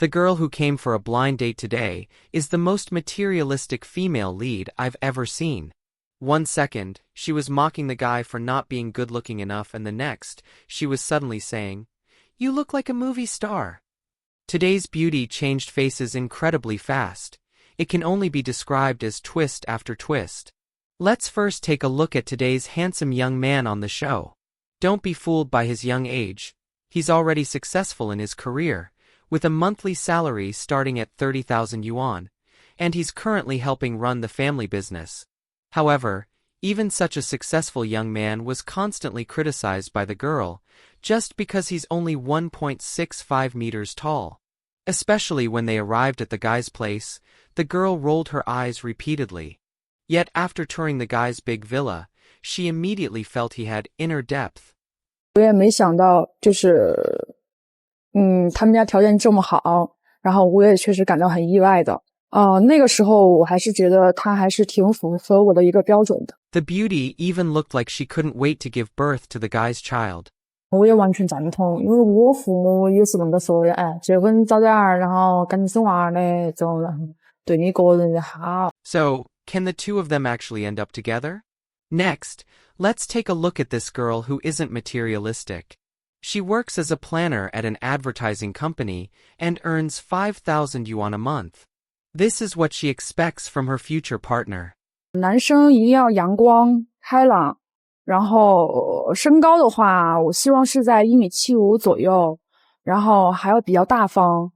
The girl who came for a blind date today is the most materialistic female lead I've ever seen. 1 second, she was mocking the guy for not being good-looking enough, and the next, she was suddenly saying, "You look like a movie star." Today's beauty changed faces incredibly fast. It can only be described as twist after twist. Let's first take a look at today's handsome young man on the show. Don't be fooled by his young age. He's already successful in his career, with a monthly salary starting at 30,000 yuan, and he's currently helping run the family business. However, even such a successful young man was constantly criticized by the girl, just because he's only 1.65 meters tall. Especially when they arrived at the guy's place, the girl rolled her eyes repeatedly. Yet after touring the guy's big villa, she immediately felt he had inner depth. 我也没想到，他们家条件这么好，然后我也确实感到很意外的。那个时候我还是觉得他还是挺符合我的一个标准的。The beauty even looked like she couldn't wait to give birth to the guy's child. 我也完全赞同，因为我父母也是那么说的，结婚早点儿，然后赶紧生娃儿嘞，这种对你个人也好。So, can the two of them actually end up together? Next, let's take a look at this girl who isn't materialistic. She works as a planner at an advertising company and earns 5,000 yuan a month. This is what she expects from her future partner. 男生一定要阳光开朗，然后身高的话，我希望是在1.75米左右，然后还要比较大方。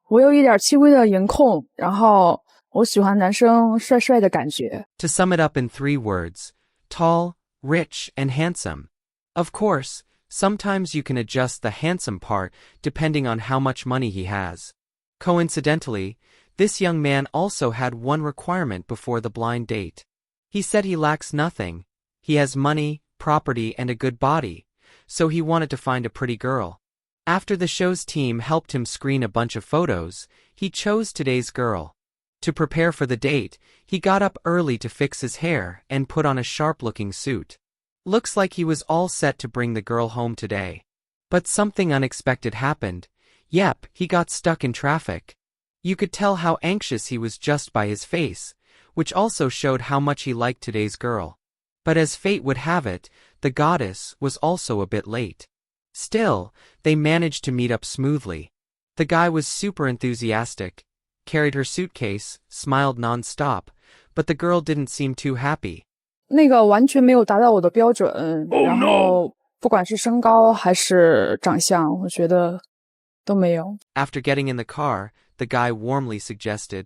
我有一点轻微的颜控，然后我喜欢男生帅帅的感觉。To sum it up in 3 words, tall, rich, and handsome. Of course, sometimes you can adjust the handsome part depending on how much money he has. Coincidentally, this young man also had one requirement before the blind date. He said he lacks nothing. He has money, property, and a good body, so he wanted to find a pretty girl. After the show's team helped him screen a bunch of photos, he chose today's girl. To prepare for the date, he got up early to fix his hair and put on a sharp-looking suit. Looks like he was all set to bring the girl home today. But something unexpected happened. Yep, he got stuck in traffic. You could tell how anxious he was just by his face, which also showed how much he liked today's girl. But as fate would have it, the goddess was also a bit late. Still, they managed to meet up smoothly. The guy was super enthusiastic, carried her suitcase, smiled non-stop, but the girl didn't seem too happy. 那个完全没有达到我的标准，然后不管是身高还是长相，我觉得都没有。After getting in the car, the guy warmly suggested,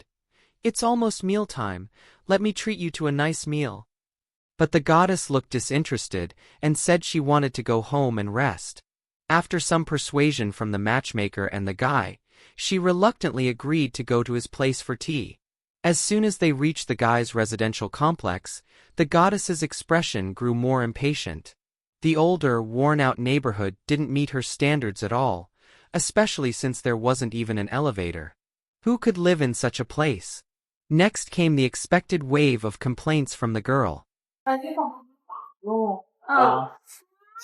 "It's almost mealtime. Let me treat you to a nice meal." But the goddess looked disinterested and said she wanted to go home and rest. After some persuasion from the matchmaker and the guy, she reluctantly agreed to go to his place for tea. As soon as they reached the guy's residential complex, the goddess's expression grew more impatient. The older, worn-out neighborhood didn't meet her standards at all, especially since there wasn't even an elevator. Who could live in such a place? Next came the expected wave of complaints from the girl.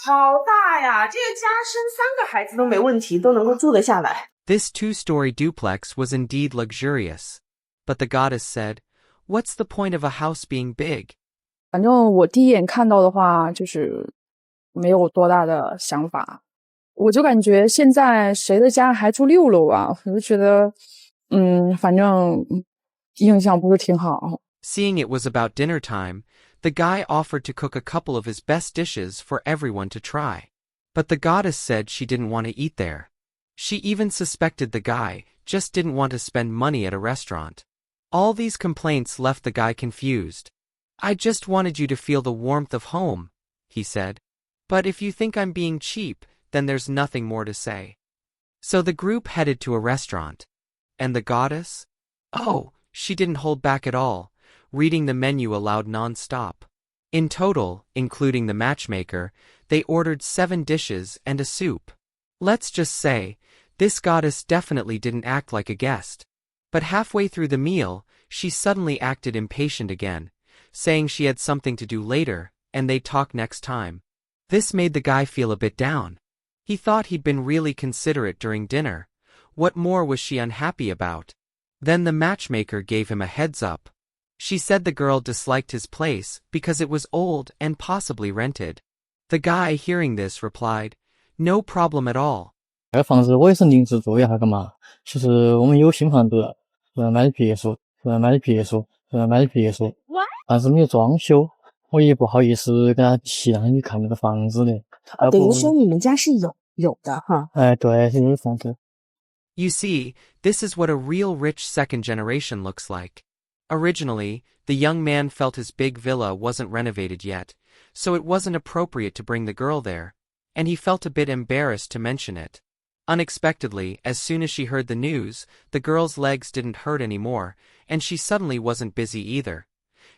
好大呀，这个家生3个孩子都没问题，都能够住得下来。 This 2-story duplex was indeed luxurious. But the goddess said, "What's the point of a house being big?" 反正我第一眼看到的话，就是没有多大的想法。我就感觉现在谁的家还住6楼啊？我就觉得，反正印象不是挺好。Seeing it was about dinner time, the guy offered to cook a couple of his best dishes for everyone to try. But the goddess said she didn't want to eat there. She even suspected the guy just didn't want to spend money at a restaurant. All these complaints left the guy confused. "I just wanted you to feel the warmth of home," he said. "But if you think I'm being cheap, then there's nothing more to say." So the group headed to a restaurant. And the goddess? Oh, she didn't hold back at all, reading the menu aloud non-stop. In total, including the matchmaker, they ordered 7 dishes and a soup. Let's just say, this goddess definitely didn't act like a guest. But halfway through the meal, she suddenly acted impatient again, saying she had something to do later, and they'd talk next time. This made the guy feel a bit down. He thought he'd been really considerate during dinner. What more was she unhappy about? Then the matchmaker gave him a heads up. She said the girl disliked his place because it was old and possibly rented. The guy, hearing this, replied, "No problem at all." 这个房子我也是临时租一下干嘛？其实我们有新房子，买的别墅，买的别墅，买的别墅，但是没有装修，我也不好意思给他提让他去看那个房子的。等于说你们家是有的哈？哎，对，是有房子。You see, this is what a real rich second generation looks like. Originally, the young man felt his big villa wasn't renovated yet, so it wasn't appropriate to bring the girl there, and he felt a bit embarrassed to mention it. Unexpectedly, as soon as she heard the news, the girl's legs didn't hurt anymore, and she suddenly wasn't busy either.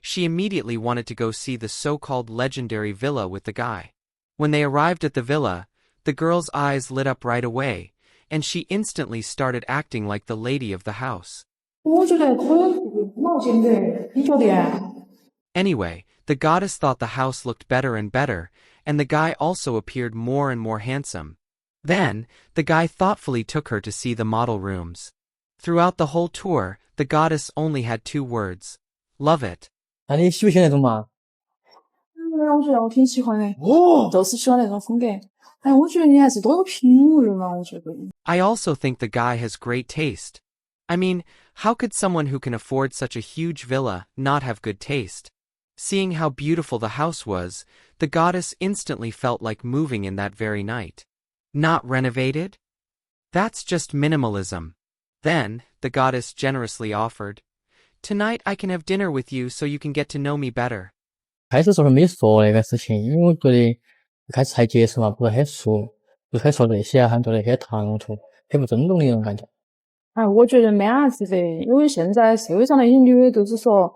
She immediately wanted to go see the so-called legendary villa with the guy. When they arrived at the villa, the girl's eyes lit up right away, and she instantly started acting like the lady of the house. 我觉得可以冒险的，你觉得？ Anyway, the goddess thought the house looked better and better, and the guy also appeared more and more handsome. Then, the guy thoughtfully took her to see the model rooms. Throughout the whole tour, the goddess only had 2 words. Love it. 那你喜不喜欢那种嘛？我觉得我挺喜欢的，就是喜欢那种风格。哎，我觉得你还是多有品味嘛，我觉得。I also think the guy has great taste. I mean, how could someone who can afford such a huge villa not have good taste? Seeing how beautiful the house was, the goddess instantly felt like moving in that very night. Not renovated? That's just minimalism. Then, the goddess generously offered, "Tonight I can have dinner with you so you can get to know me better." 开始时候没说那个事情，因为我觉得一开始才接触嘛，不是很熟，就开始说那些，很多那些唐突，很不尊重的那种感觉。哎，我觉得没啥子的，因为现在社会上那些女的都是说，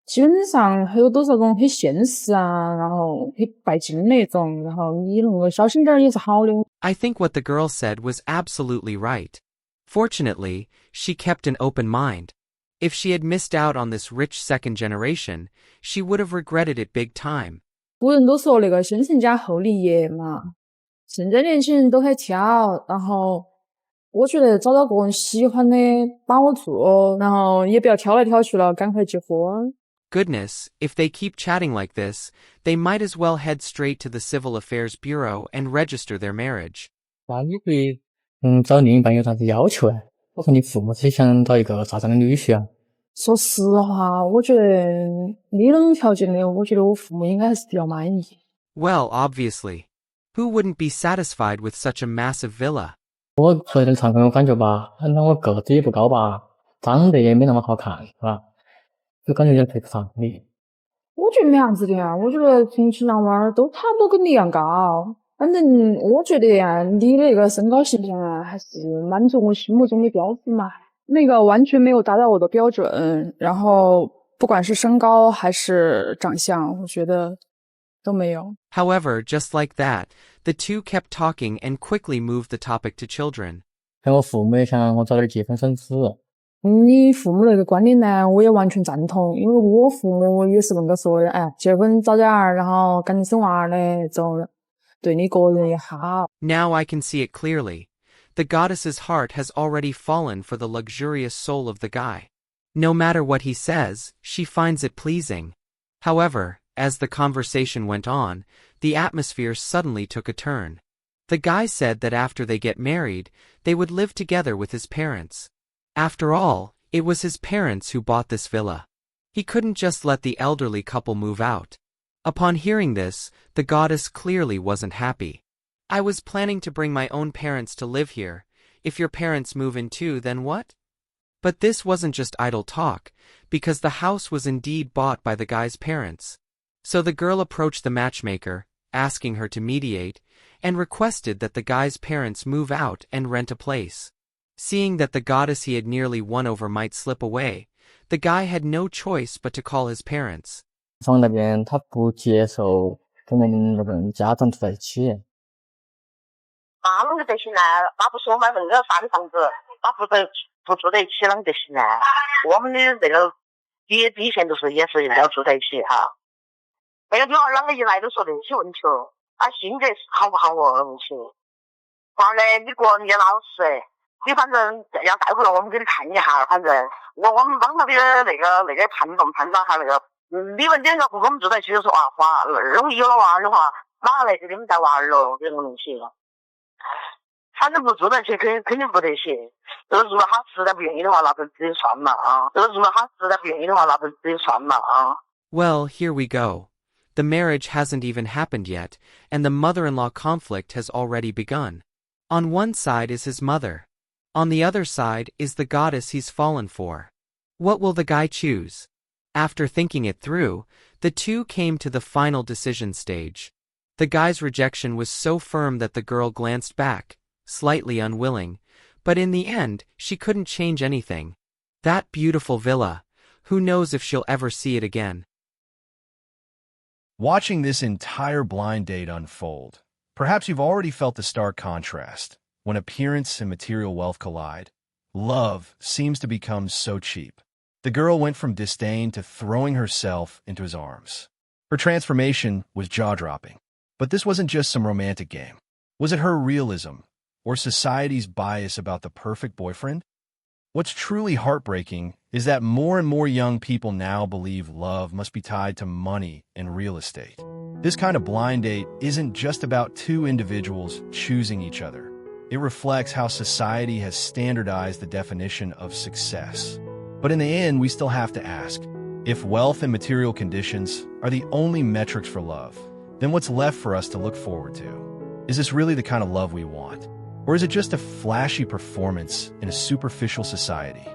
基本上很多都是那种很现实啊，然后很拜金那种，然后你能够小心点也是好的。I think what the girl said was absolutely right. Fortunately, she kept an open mind. If she had missed out on this rich second generation, she would have regretted it big time. 古人都说那个先成家后立业嘛，现在年轻人都很挑，然后我觉得找到个人喜欢的把握住，然后也不要挑来挑去了，赶快结婚。Goodness, if they keep chatting like this, they might as well head straight to the Civil Affairs Bureau and register their marriage. 那你对找另一半有啥子要求啊？我说你父母是想找一个咋样的女婿啊？说实话，我觉得你那种条件的，我觉得我父母应该还是比较满意。Well, obviously. Who wouldn't be satisfied with such a massive villa? 我说的常跟我感觉吧，那我个子也不高吧，长得也没那么好看，是吧？就感觉有点配不上你。我觉得没啥子的呀，我觉得重庆男娃儿都差不多跟你一样高。反正我觉得呀，你的那个身高形象啊，还是满足我心目中的标准嘛。那个完全没有达到我的标准，然后不管是身高还是长相，我觉得都没有。 However, just like that, the two kept talking and quickly moved the topic to children. 像我父母也想我早点结婚生子。你父母那个观点呢，我也完全赞同，因为我父母也是那个说的，哎，结婚早点儿，然后赶紧生娃儿的，这种对你个人也好。 Now I can see it clearly. The goddess's heart has already fallen for the luxurious soul of the guy. No matter what he says, she finds it pleasing. However, as the conversation went on, the atmosphere suddenly took a turn. The guy said that after they get married, they would live together with his parents. After all, it was his parents who bought this villa. He couldn't just let the elderly couple move out. Upon hearing this, the goddess clearly wasn't happy. "I was planning to bring my own parents to live here. If your parents move in too, then what?" But this wasn't just idle talk, because the house was indeed bought by the guy's parents. So the girl approached the matchmaker, asking her to mediate, and requested that the guy's parents move out and rent a place. Seeing that the goddess he had nearly won over might slip away, the guy had no choice but to call his parents. 房那边他不接受跟那个家长住在一起。那啷个得行呢？那不是我们那个大的房子，那不住在一起啷个得行呢？我们的那个底线都是也是要住在一起哈。那个女孩啷个一来都说这些问题哦，她性格好不好哦问题。话呢，你个人也老实，你反正要带回来，我们给你看一下。反正我们帮他的那个判断下那个理论点要不跟我们住在一起就说啊，话容易有了娃儿的话，马上来给你们带娃儿了，这种东西。反正不住在一起肯定不得行。这个如果他实在不愿意的话，那就自己算了啊。这个如果他实在不愿意的话，那就自己算了啊。Well, here we go. The marriage hasn't even happened yet, and the mother-in-law conflict has already begun. On one side is his mother. On the other side is the goddess he's fallen for. What will the guy choose? After thinking it through, the two came to the final decision stage. The guy's rejection was so firm that the girl glanced back, slightly unwilling, but in the end, she couldn't change anything. That beautiful villa, who knows if she'll ever see it again. Watching this entire blind date unfold, perhaps you've already felt the stark contrast. When appearance and material wealth collide, love seems to become so cheap. The girl went from disdain to throwing herself into his arms. Her transformation was jaw-dropping. But this wasn't just some romantic game. Was it her realism, or society's bias about the perfect boyfriend? What's truly heartbreaking is that more and more young people now believe love must be tied to money and real estate. This kind of blind date isn't just about two individuals choosing each other. It reflects how society has standardized the definition of success. But in the end, we still have to ask, if wealth and material conditions are the only metrics for love, then what's left for us to look forward to? Is this really the kind of love we want? Or is it just a flashy performance in a superficial society?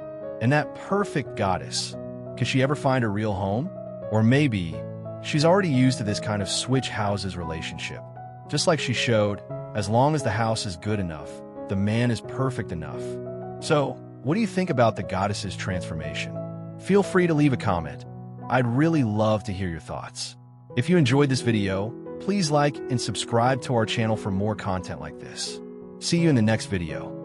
And that perfect goddess, could she ever find a real home? Or maybe she's already used to this kind of switch houses relationship. Just like she showed, as long as the house is good enough, the man is perfect enough. So, what do you think about the goddess's transformation? Feel free to leave a comment. I'd really love to hear your thoughts. If you enjoyed this video, please like and subscribe to our channel for more content like this. See you in the next video.